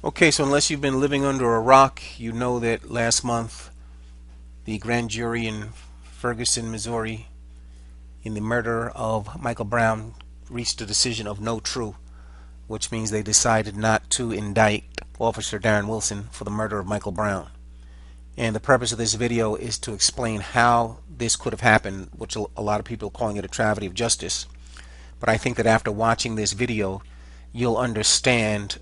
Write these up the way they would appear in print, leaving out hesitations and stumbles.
Okay, so unless you've been living under a rock, you know that last month the grand jury in Ferguson, Missouri, in the murder of Michael Brown, reached a decision of no true, which means they decided not to indict Officer Darren Wilson for the murder of Michael Brown. And the purpose of this video is to explain how this could have happened, which a lot of people are calling it a travesty of justice. But I think that after watching this video, you'll understand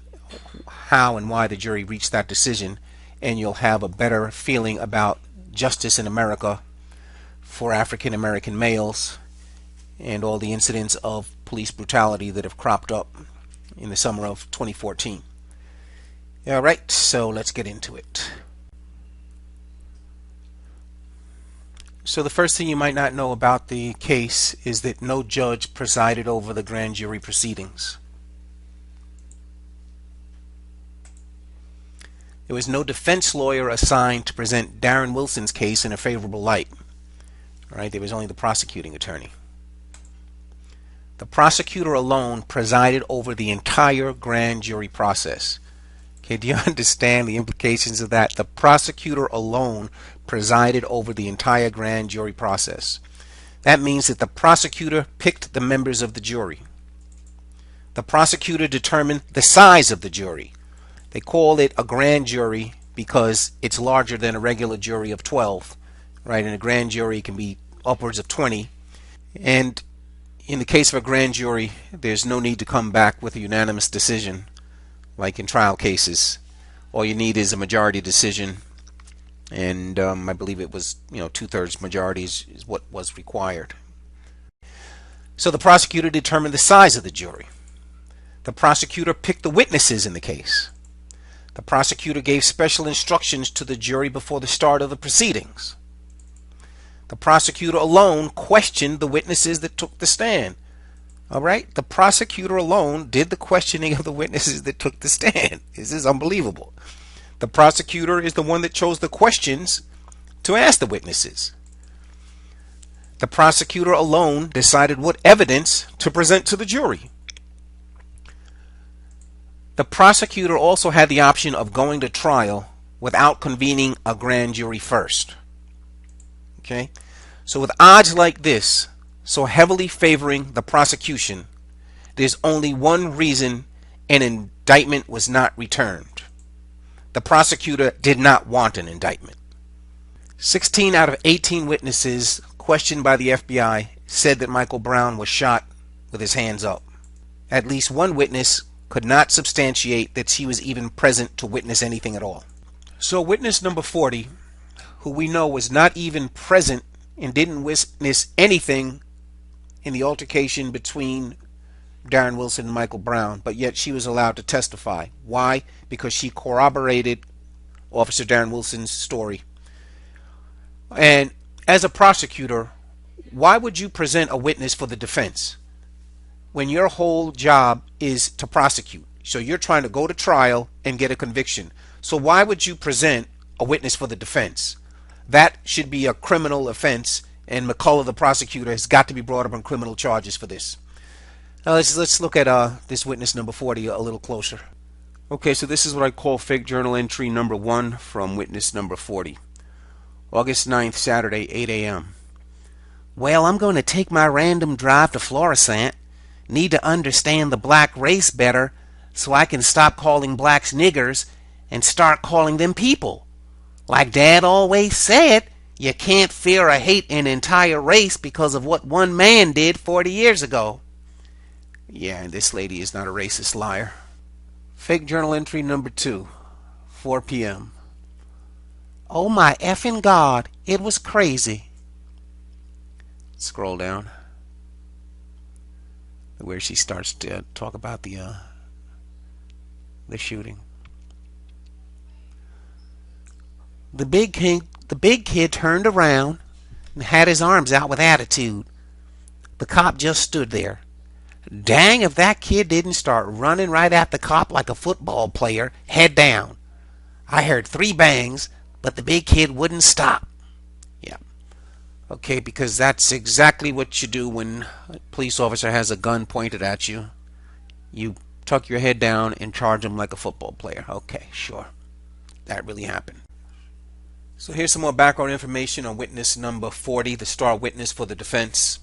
how and why the jury reached that decision, and you'll have a better feeling about justice in America for African American males and all the incidents of police brutality that have cropped up in the summer of 2014. Alright, so let's get into it. So the first thing you might not know about the case is that no judge presided over the grand jury proceedings. There was no defense lawyer assigned to present Darren Wilson's case in a favorable light. Right? There was only the prosecuting attorney. The prosecutor alone presided over the entire grand jury process. Okay, do you understand the implications of that? The prosecutor alone presided over the entire grand jury process. That means that the prosecutor picked the members of the jury. The prosecutor determined the size of the jury. They call it a grand jury because it's larger than a regular jury of 12, right? And a grand jury can be upwards of 20. And in the case of a grand jury, there's no need to come back with a unanimous decision like in trial cases. All you need is a majority decision, and I believe it was, 2/3 majority is what was required. So the prosecutor determined the size of the jury. The prosecutor picked the witnesses in the case. The prosecutor gave special instructions to the jury before the start of the proceedings. The prosecutor alone questioned the witnesses that took the stand. All right? The prosecutor alone did the questioning of the witnesses that took the stand. This is unbelievable. The prosecutor is the one that chose the questions to ask the witnesses. The prosecutor alone decided what evidence to present to the jury. The prosecutor also had the option of going to trial without convening a grand jury first. Okay? So with odds like this, so heavily favoring the prosecution, there's only one reason an indictment was not returned. The prosecutor did not want an indictment. 16 out of 18 witnesses questioned by the FBI said that Michael Brown was shot with his hands up. At least one witness could not substantiate that she was even present to witness anything at all. So witness number 40, who we know was not even present and didn't witness anything in the altercation between Darren Wilson and Michael Brown, but yet she was allowed to testify. Why? Because she corroborated Officer Darren Wilson's story. And as a prosecutor, why would you present a witness for the defense when your whole job is to prosecute? So you're trying to go to trial and get a conviction. So why would you present a witness for the defense? That should be a criminal offense, and McCullough, the prosecutor, has got to be brought up on criminal charges for this. Now let's look at this witness number 40 a little closer. Okay, so this is what I call fake journal entry number 1 from witness number 40. August 9th, Saturday, 8 a.m. Well, I'm going to take my random drive to Florissant. Need to understand the black race better so I can stop calling blacks niggers and start calling them people. Like Dad always said, you can't fear or hate an entire race because of what one man did 40 years ago. Yeah, and this lady is not a racist liar. Fake journal entry number 2, 4 p.m. Oh my effing God, it was crazy. Scroll down where she starts to talk about the shooting. The big kid turned around and had his arms out with attitude. The cop just stood there. Dang if that kid didn't start running right at the cop like a football player, head down. I heard 3 bangs, but the big kid wouldn't stop. Yeah. Okay, because that's exactly what you do when a police officer has a gun pointed at you. You tuck your head down and charge him like a football player. Okay, sure. That really happened. So here's some more background information on witness number 40, the star witness for the defense.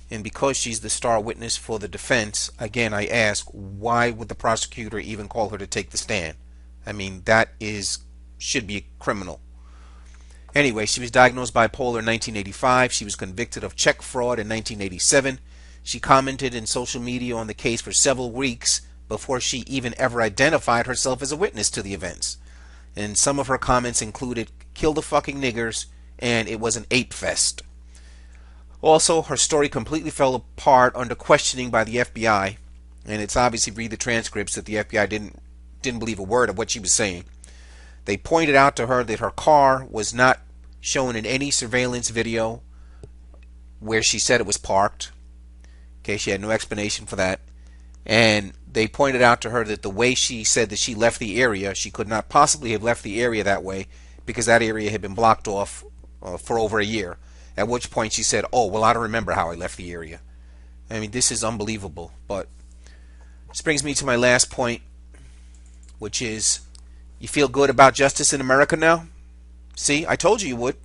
And because she's the star witness for the defense, again, I ask, why would the prosecutor even call her to take the stand? I mean, should be criminal. Anyway, she was diagnosed bipolar in 1985. She was convicted of check fraud in 1987. She commented in social media on the case for several weeks before she even ever identified herself as a witness to the events. And some of her comments included, "Kill the fucking niggers," and "It was an ape fest." Also, her story completely fell apart under questioning by the FBI, and it's obviously, read the transcripts, that the FBI didn't believe a word of what she was saying. They pointed out to her that her car was not shown in any surveillance video where she said it was parked. Okay, she had no explanation for that. And they pointed out to her that the way she said that she left the area, she could not possibly have left the area that way because that area had been blocked off for over a year. At which point she said, "Oh, well, I don't remember how I left the area." I mean, this is unbelievable. But this brings me to my last point, which is, you feel good about justice in America now? See, I told you would.